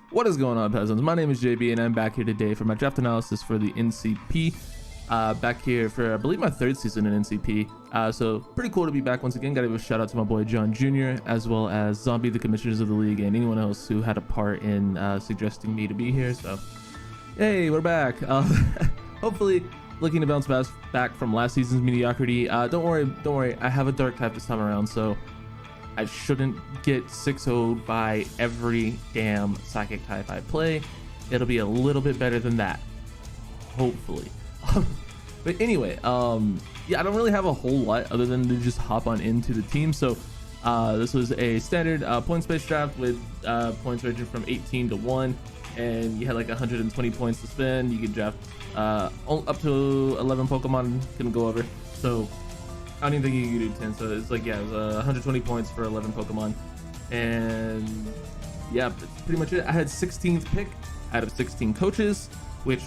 What is going on, peasants? My name is JB and I'm back here today for my draft analysis for the NCP. Back here for, I believe, my third season in NCP. So pretty cool to be back once again. Gotta give a shout out to my boy John Jr. as well as Zombie, the commissioners of the league, and anyone else who had a part in suggesting me to be here. So hey, we're back. Hopefully looking to bounce back from last season's mediocrity. Don't worry, I have a dark type this time around, so I shouldn't get 6-0'd by every damn psychic type I play. It'll be a little bit better than that, hopefully. But anyway, yeah, I don't really have a whole lot other than to just hop on into the team. So this was a standard points-based draft with points ranging from 18 to 1, and you had like 120 points to spend. You could draft up to 11 Pokemon, couldn't go over. So I don't even think you could do 10, so it's like, yeah, it was 120 points for 11 Pokemon. And yeah, that's pretty much it. I had 16th pick out of 16 coaches, which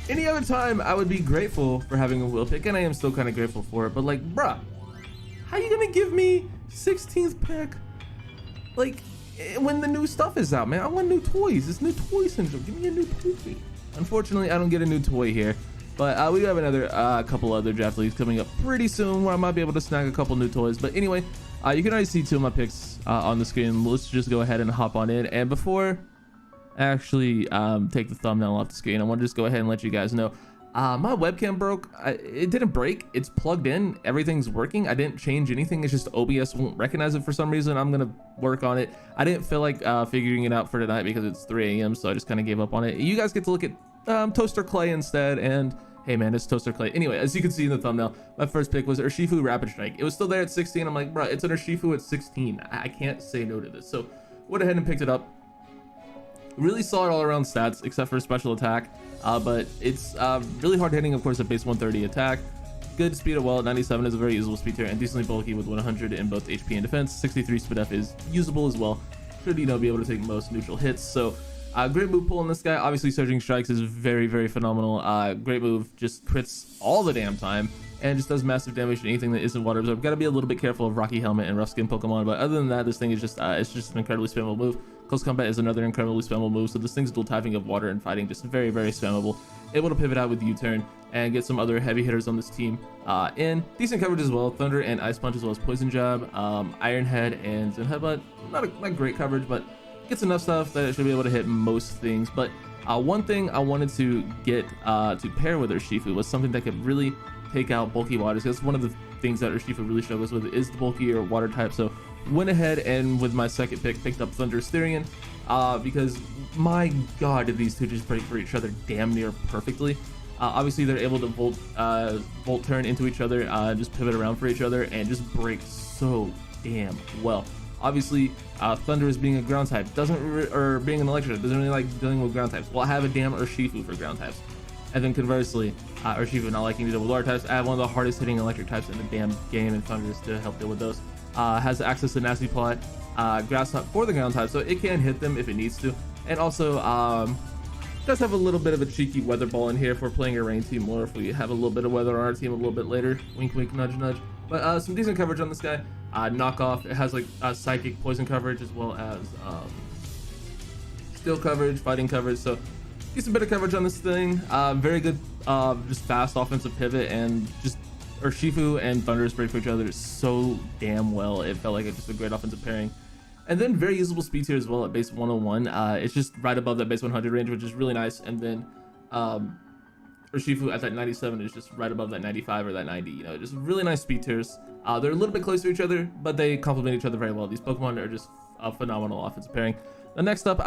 any other time I would be grateful for having a wheel pick, and I am still kind of grateful for it, but like, bruh, how you gonna give me 16th pick like when the new stuff is out, man? I want new toys. It's new toy syndrome. Give me a new toy. Unfortunately, I don't get a new toy here. But we do have another couple other draft leagues coming up pretty soon where I might be able to snag a couple new toys. But anyway, you can already see two of my picks on the screen. Let's just go ahead and hop on in. And before I actually take the thumbnail off the screen, I want to just go ahead and let you guys know my webcam broke. It didn't break. It's plugged in. Everything's working. I didn't change anything. It's just OBS won't recognize it for some reason. I'm going to work on it. I didn't feel like figuring it out for tonight because it's 3 a.m. So I just kind of gave up on it. You guys get to look at Toaster Clay instead, and hey man, it's Toaster Clay. Anyway, as you can see in the thumbnail, my first pick was Urshifu Rapid Strike. It was still there at 16. I'm like, bro, it's an Urshifu at 16. I can't say no to this. So went ahead and picked it up. Really solid all around stats except for special attack, but it's really hard hitting, of course, at base 130 attack. Good speed at well at 97 is a very usable speed tier, and decently bulky with 100 in both HP and defense. 63 speed F is usable as well. Should, you know, be able to take most neutral hits. So great move pull on this guy. Obviously Surging Strikes is very, very phenomenal. Great move, just crits all the damn time and just does massive damage to anything that isn't water absorb. Gotta be a little bit careful of Rocky Helmet and Rough Skin Pokemon, but other than that, this thing is just it's just an incredibly spammable move. Close Combat is another incredibly spammable move, so this thing's dual typing of water and fighting, just very, very spammable. Able to pivot out with U-turn and get some other heavy hitters on this team in. Decent coverage as well, Thunder and Ice Punch as well as Poison Jab, Iron Head and Zen Headbutt. Not great coverage, but gets enough stuff that it should be able to hit most things. But one thing I wanted to get to pair with Urshifu was something that could really take out bulky waters, because one of the things that Urshifu really struggles with is the bulkier water type. So went ahead and with my second pick picked up Thundersteering, because my god, did these two just break for each other damn near perfectly. Obviously they're able to volt turn into each other, just pivot around for each other and just break so damn well. Obviously, Thunder is being a ground type, or being an electric type, doesn't really like dealing with ground types. Well, I have a damn Urshifu for ground types. And then conversely, Urshifu not liking to deal with water types. I have one of the hardest hitting electric types in the damn game, and Thunder is to help deal with those. Has access to Nasty Plot, Grass Knot for the ground type, so it can hit them if it needs to. And also, does have a little bit of a cheeky weather ball in here if we're playing a rain team, or if we have a little bit of weather on our team a little bit later. Wink, wink, nudge, nudge. But some decent coverage on this guy. Knockoff, it has like psychic poison coverage as well as steel coverage, fighting coverage, so decent bit of coverage on this thing. Very good just fast offensive pivot, and just Urshifu and Thunder break for each other so damn well. It felt like it's just a great offensive pairing. And then very usable speed tier as well at base 101. It's just right above that base 100 range, which is really nice. And then Urshifu at that 97 is just right above that 95 or that 90, you know, just really nice speed tiers. They're a little bit close to each other, but they complement each other very well. These Pokemon are just a phenomenal offensive pairing. The next up,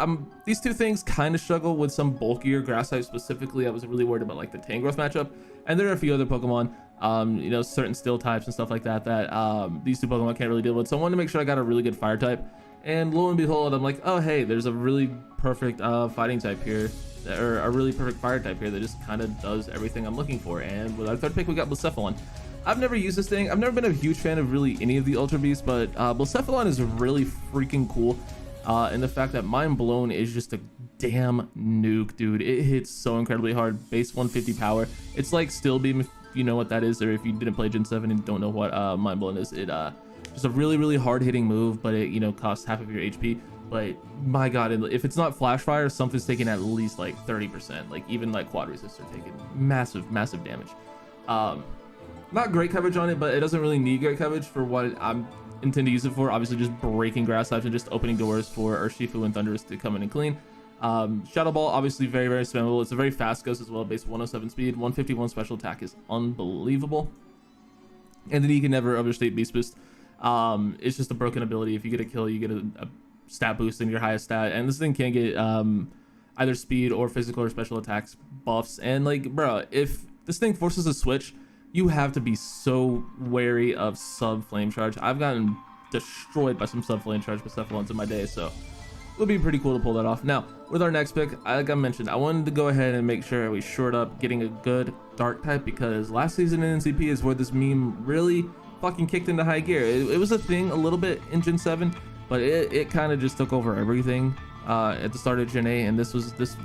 these two things kind of struggle with some bulkier grass types. Specifically, I was really worried about like the Tangrowth matchup, and there are a few other Pokemon, you know, certain steel types and stuff like that these two Pokemon can't really deal with. So I wanted to make sure I got a really good fire type, and lo and behold, I'm like, oh hey, there's a really perfect fighting type here, or a really perfect fire type here that just kind of does everything I'm looking for. And with our third pick, we got Cephalon. I've never used this thing. I've never been a huge fan of really any of the Ultra Beasts, but Cephalon is really freaking cool. And the fact that Mind Blown is just a damn nuke, dude. It hits so incredibly hard. Base 150 power. It's like Steel Beam, if you know what that is, or if you didn't play Gen 7 and don't know what Mind Blown is. It just a really hard hitting move, but it, you know, costs half of your HP. but my god, if it's not flash fire, something's taking at least like 30%. Like even like quad resist are taking massive damage. Not great coverage on it, but it doesn't really need great coverage for what I'm intend to use it for. Obviously just breaking grass types and just opening doors for Urshifu and Thunderous to come in and clean. Shadow Ball, obviously very spammable. It's a very fast ghost as well, base 107 speed, 151 special attack is unbelievable. And then you can never overstate Beast Boost. It's just a broken ability. If you get a kill, you get a stat boost in your highest stat, and this thing can get either speed or physical or special attacks buffs. And like, bro, if this thing forces a switch, you have to be so wary of sub flame charge. I've gotten destroyed by some sub flame charge with Cephalons in my day, so it would be pretty cool to pull that off. Now with our next pick, like I mentioned, I wanted to go ahead and make sure we shored up getting a good dark type, because last season in NCP is where this meme really fucking kicked into high gear. It was a thing a little bit in Gen 7, but it kind of just took over everything at the start of Gen 8, and this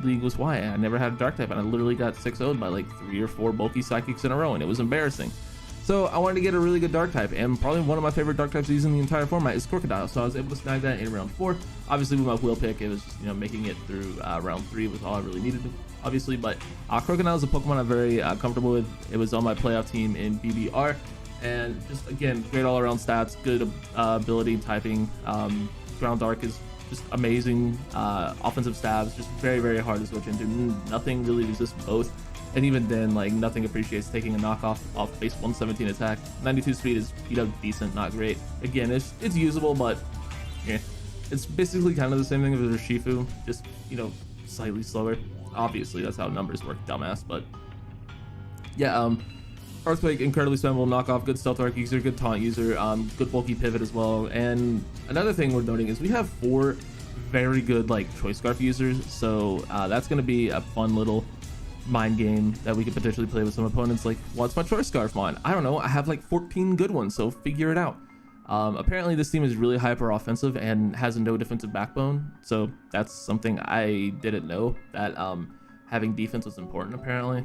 league was why I never had a dark type, and I literally got 6-0'd by like 3 or 4 bulky psychics in a row, and it was embarrassing. So I wanted to get a really good dark type, and probably one of my favorite dark types to use in the entire format is Crocodile. So I was able to snag that in round 4. Obviously with my wheel pick, it was just, you know, making it through round 3 was all I really needed to, obviously. But Crocodile is a Pokemon I'm very comfortable with. It was on my playoff team in BBR, and just again, great all around stats, good ability typing. Ground Dark is just amazing. Offensive stabs, just very hard to switch into. Nothing really resists both. And even then, like, nothing appreciates taking a knockoff off base 117 attack. 92 speed is, you know, decent, not great. Again, it's usable, but yeah, it's basically kind of the same thing as Urshifu, just, you know, slightly slower. Obviously, that's how numbers work, dumbass. But yeah, Earthquake, incredibly spammable knockoff, good stealth arc user, good taunt user, good bulky pivot as well. And another thing we're noting is we have 4 very good like choice scarf users, so that's going to be a fun little mind game that we could potentially play with some opponents. Like, what's my choice scarf on? I don't know, I have like 14 good ones, so figure it out. Apparently this team is really hyper offensive and has no defensive backbone, so that's something I didn't know, that having defense was important. Apparently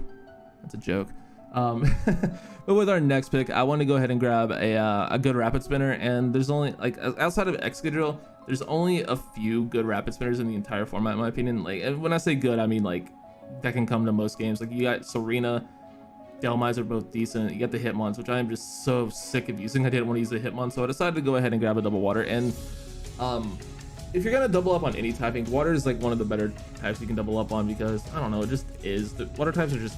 that's a joke. But with our next pick, I want to go ahead and grab a good rapid spinner, and there's only, like, outside of Excadrill, there's only a few good rapid spinners in the entire format, in my opinion. Like, when I say good, I mean like that can come to most games. Like, you got Serena, Delmise are both decent. You got the Hitmons, which I am just so sick of using. I didn't want to use the Hitmon, so I decided to go ahead and grab a double water. And if you're gonna double up on any typing, water is like one of the better types you can double up on, because I don't know, it just is. The water types are just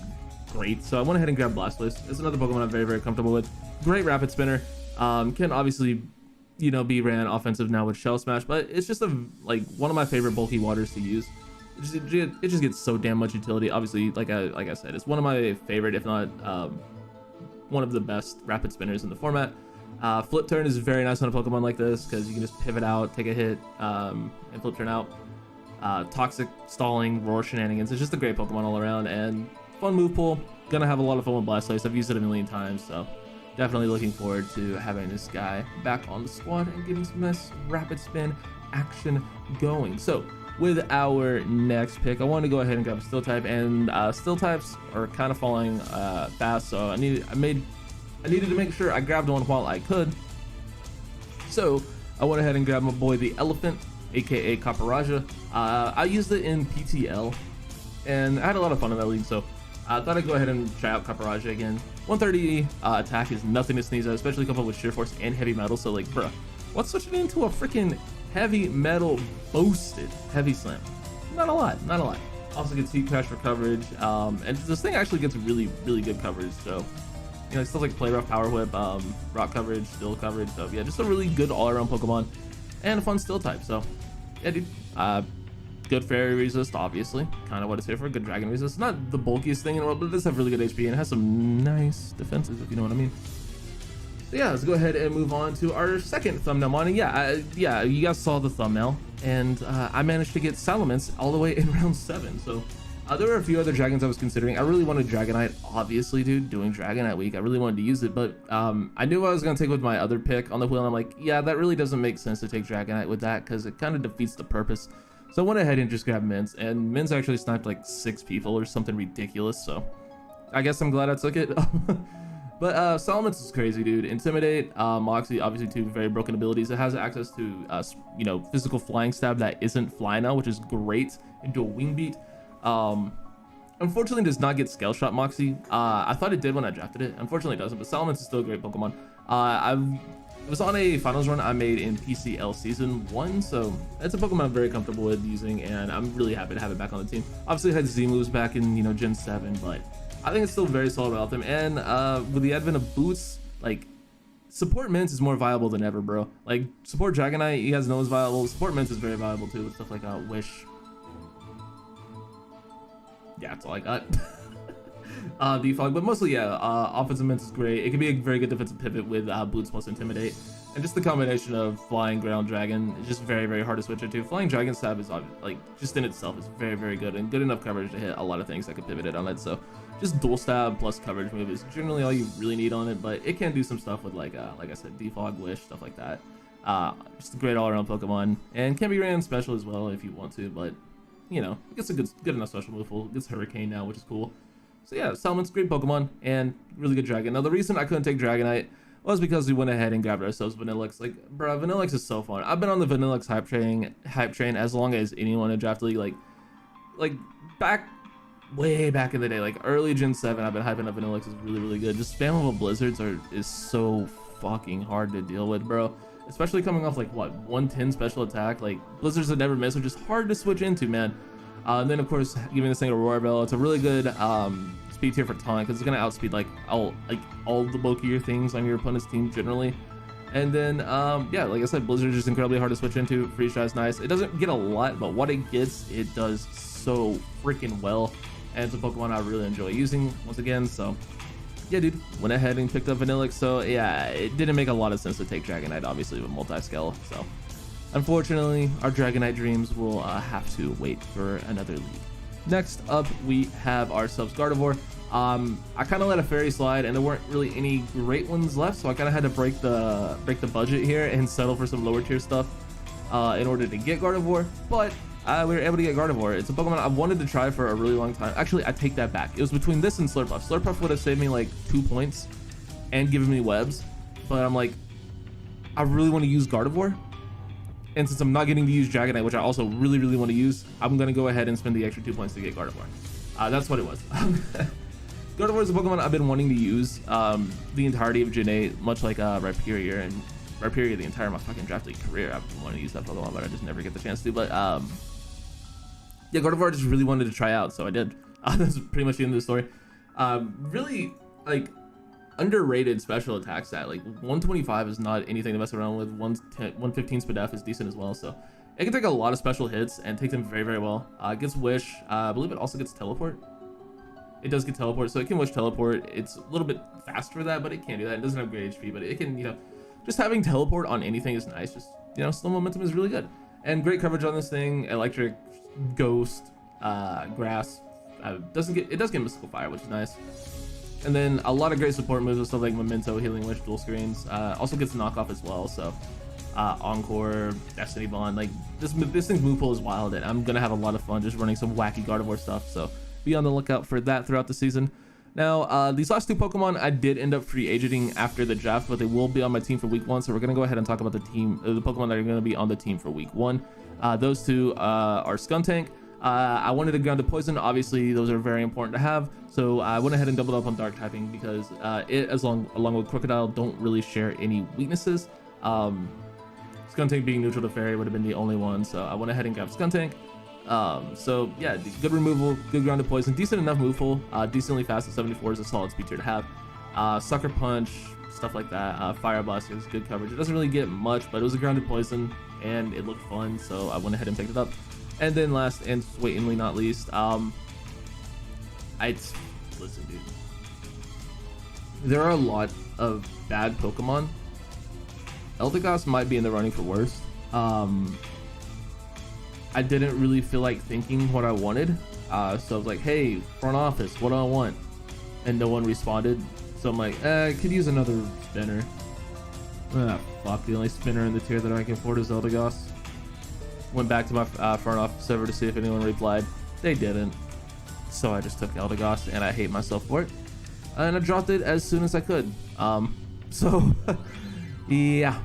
great. So I went ahead and grabbed Blasphemous. It's another Pokemon I'm very comfortable with. Great rapid spinner. Can obviously, you know, be ran offensive now with Shell Smash, but it's just like one of my favorite bulky waters to use. It just gets so damn much utility. Obviously, like I said, it's one of my favorite, if not one of the best rapid spinners in the format. Flip turn is very nice on a Pokemon like this, because you can just pivot out, take a hit, and flip turn out. Toxic, stalling, roar shenanigans. It's just a great Pokemon all around, and fun move pool. Gonna have a lot of fun with Blastoise. I've used it a million times, so definitely looking forward to having this guy back on the squad and getting some nice rapid spin action going. So with our next pick, I want to go ahead and grab a Steel type, and Steel types are kind of falling fast, so I needed to make sure I grabbed one while I could. So I went ahead and grabbed my boy the Elephant, aka Caparaja. I used it in PTL, and I had a lot of fun in that league, so I thought I'd go ahead and try out Caparaja again. 130 attack is nothing to sneeze at, especially coupled with sheer force and heavy metal. So like, bruh, what's switching into a freaking heavy metal boasted heavy slam? Not a lot. Also gets heat crash for coverage, and this thing actually gets really good coverage. So, you know, stuff like play rough, power whip, rock coverage, steel coverage. So yeah, just a really good all around Pokemon, and a fun Steel type. So yeah, dude. Good fairy resist, obviously, kind of what it's here for. Good dragon resist, not the bulkiest thing in the world, but it does have really good HP and it has some nice defenses, if you know what I mean. So yeah, let's go ahead and move on to our second thumbnail mod. And yeah, you guys saw the thumbnail, and I managed to get Salamence all the way in round 7. So there were a few other dragons I was considering. I really wanted Dragonite, obviously, dude. Doing Dragonite week, I really wanted to use it, but I knew I was gonna take with my other pick on the wheel, and I'm like, yeah, that really doesn't make sense to take Dragonite with that, because it kind of defeats the purpose. So I went ahead and just grabbed Minz, and Minz actually sniped like 6 people or something ridiculous, so I guess I'm glad I took it. But Salamence is crazy, dude. Intimidate, Moxie, obviously two very broken abilities. It has access to you know, physical flying stab that isn't fly now, which is great, into a wing beat. Unfortunately does not get scale shot Moxie. I thought it did when I drafted it. Unfortunately it doesn't, but Salamence is still a great Pokemon. It was on a finals run I made in PCL season 1, so it's a Pokemon I'm very comfortable with using, and I'm really happy to have it back on the team. Obviously it had Z moves back in, you know, Gen 7, but I think it's still very solid without them. And with the advent of boots, like, support Mints is more viable than ever, bro. Like, support Dragonite, you guys know is viable. Support Mints is very viable too, with stuff like Wish. Yeah, that's all I got. Defog, but mostly, yeah, offensive Mints is great. It can be a very good defensive pivot with boots plus Intimidate. And just the combination of Flying, Ground, Dragon is just very, very hard to switch into. Flying Dragon Stab is, like, just in itself is very, very good, and good enough coverage to hit a lot of things that could pivot it on it. So just dual stab plus coverage move is generally all you really need on it, but it can do some stuff with, like I said, Defog, Wish, stuff like that. Just a great all-around Pokemon, and can be ran special as well if you want to, but, you know, it gets a good enough special move pool. It gets Hurricane now, which is cool. So yeah, Salamance's great Pokemon, and really good Dragon. Now the reason I couldn't take Dragonite was because we went ahead and grabbed ourselves Vanillix. Like, bro, Vanillix is so fun. I've been on the Vanillix hype train as long as anyone in Draft League. Like back, way back in the day, like early Gen 7, I've been hyping up Vanillix is really, really good. Just spammable Blizzards is so fucking hard to deal with, bro. Especially coming off, like, what, 110 special attack? Like, Blizzards that never miss are just hard to switch into, man. And then, of course, giving this thing a Roar Bell. It's a really good speed tier for taunt, because it's going to outspeed, like all the bulkier things on your opponent's team generally. And then, yeah, like I said, Blizzard is just incredibly hard to switch into. Freeze Dry is nice. It doesn't get a lot, but what it gets, it does so freaking well. And it's a Pokemon I really enjoy using, once again. So, yeah, dude, went ahead and picked up Vanillix. So, yeah, it didn't make a lot of sense to take Dragonite, obviously, with multi-scale. So, unfortunately, our Dragonite dreams will have to wait for another league. Next up, we have our Subcardivore. I kind of let a fairy slide, and there weren't really any great ones left, so I kind of had to break the budget here and settle for some lower tier stuff in order to get Gardevoir. But we were able to get Gardevoir. It's a Pokemon I've wanted to try for a really long time. Actually, I take that back. It was between this and Slurpuff. Slurpuff would have saved me like 2 points and given me webs, but I'm like, I really want to use Gardevoir. And since I'm not getting to use Dragonite, which I also really, really want to use, I'm going to go ahead and spend the extra 2 points to get Gardevoir. That's what it was. Gardevoir is a Pokemon I've been wanting to use the entirety of Gen 8, much like Rhyperior, and Rhyperior the entire my fucking Draft League career. I've been wanting to use that Pokemon, but I just never get the chance to. But yeah, Gardevoir I just really wanted to try out, so I did. That's pretty much the end of the story. Really, like, underrated special attack stat. Like, 125 is not anything to mess around with. 115 Spadef is decent as well, so it can take a lot of special hits and take them very, very well. It gets Wish. I believe it also gets Teleport. It does get Teleport, so it can Wish Teleport. It's a little bit fast for that, but it can't do that. It doesn't have great HP, but it can, you know, just having Teleport on anything is nice. Just, you know, slow momentum is really good. And great coverage on this thing. Electric, Ghost, Grass. It does get Mystical Fire, which is nice. And then a lot of great support moves with stuff like Memento, Healing Wish, Dual Screens. Also gets Knockoff as well, so Encore, Destiny Bond. Like, this thing's move pool is wild, and I'm gonna have a lot of fun just running some wacky Gardevoir stuff, so be on the lookout for that throughout the season. Now, these last two Pokemon I did end up free agenting after the draft, but they will be on my team for week 1, so we're gonna go ahead and talk about the Pokemon that are gonna be on the team for week 1. Those two are Skuntank. I wanted to ground to Poison. Obviously, those are very important to have, so I went ahead and doubled up on Dark typing because it, along with Crocodile, don't really share any weaknesses. Skuntank being neutral to Fairy would have been the only one, so I went ahead and grabbed Skuntank. So yeah, good removal, good ground to Poison, decent enough move pool, decently fast at 74 is a solid speed tier to have. Sucker Punch, stuff like that. Fire Blast is good coverage. It doesn't really get much, but it was a grounded Poison and it looked fun, so I went ahead and picked it up. And then last and certainly not least, listen, dude. There are a lot of bad Pokemon. Eldegoss might be in the running for worst. I didn't really feel like thinking what I wanted. So I was like, hey, front office, what do I want? And no one responded. So I'm like, could use another spinner. Fuck, the only spinner in the tier that I can afford is Eldegoss. Went back to my front office server to see if anyone replied. They didn't. So I just took Eldegoss, and I hate myself for it. and I dropped it as soon as I could. So yeah,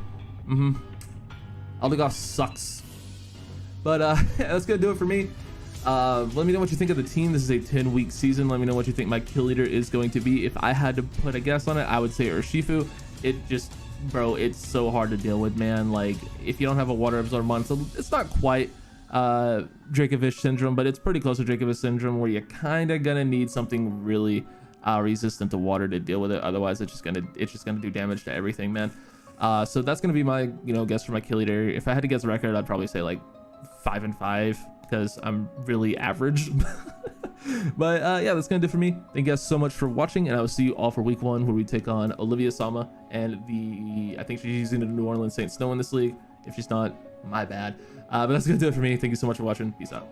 Eldegoss sucks. But that's gonna do it for me. Let me know what you think of the team. This is a 10-week season. Let me know what you think my kill leader is going to be. If I had to put a guess on it, I would say Urshifu. It just, bro, it's so hard to deal with, man. Like, if you don't have a water absorb mon, so it's not quite Dracovish syndrome, but it's pretty close to Dracovish syndrome, where you're kind of gonna need something really resistant to water to deal with it. Otherwise, it's just gonna do damage to everything, man. So that's gonna be my guess for my kill leader. If I had to guess a record, I'd probably say like 5 and 5, because I'm really average. But yeah, that's gonna do it for me. Thank you guys so much for watching, and I will see you all for week 1, where we take on Olivia Sama, and I think she's using the New Orleans Saint Snow in this league. If she's not, my bad. But that's gonna do it for me. Thank you so much for watching. Peace out.